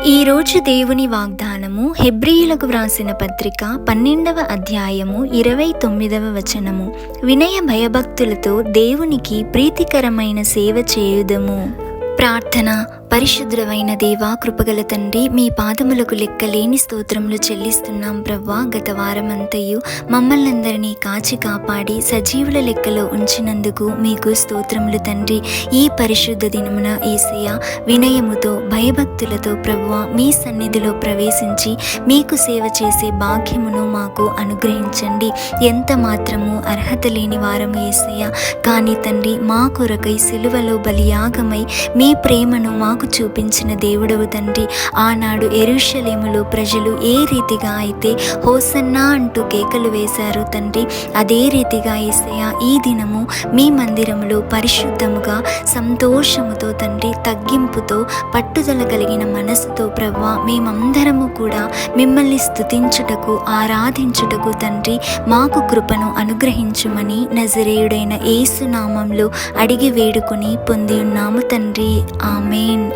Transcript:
ఈరోజు దేవుని వాగ్దానము హెబ్రీయులకు వ్రాసిన పత్రిక 12వ అధ్యాయము 29వ వచనము. వినయ భయభక్తులతో దేవునికి ప్రీతికరమైన సేవ చేయుదము. ప్రార్థన. పరిశుద్ధమైన దేవా, కృపగల తండ్రి, మీ పాదములకు లెక్కలేని స్తోత్రములు చెల్లిస్తున్నాం ప్రవ్వా. గత వారమంతయు మమ్మల్ని అందరినీ కాచి కాపాడి సజీవుల లెక్కలో ఉంచినందుకు మీకు స్తోత్రములు తండ్రి. ఈ పరిశుద్ధ దినమున యేసయ్య వినయముతో భయభక్తులతో ప్రవ్వా మీ సన్నిధిలో ప్రవేశించి మీకు సేవ చేసే భాగ్యమును మాకు అనుగ్రహించండి. ఎంత మాత్రము అర్హత లేని వారము యేసయ్య, కానీ తండ్రి మా కొరకై సిలువలో బలియాగమై మీ ప్రేమను మాకు చూపించిన దేవుడవు తండ్రి. ఆనాడు యెరూషలేములో ప్రజలు ఏ రీతిగా అయితే హోసన్నా అంటూ కేకలు వేశారు తండ్రి, అదే రీతిగా యేసయ్య ఈ దినము మీ మందిరములో పరిశుద్ధముగా సంతోషముతో తండ్రి, తగ్గింపుతో పట్టుదల కలిగిన మనసుతో ప్రవ్వా మేమందరము కూడా మిమ్మల్ని స్తుతించుటకు ఆరాధించుటకు తండ్రి మాకు కృపను అనుగ్రహించుమని నజరేయుడైన యేసు నామంలో అడిగి వేడుకొని పొంది ఉన్నాము తండ్రి. ఆమేన్.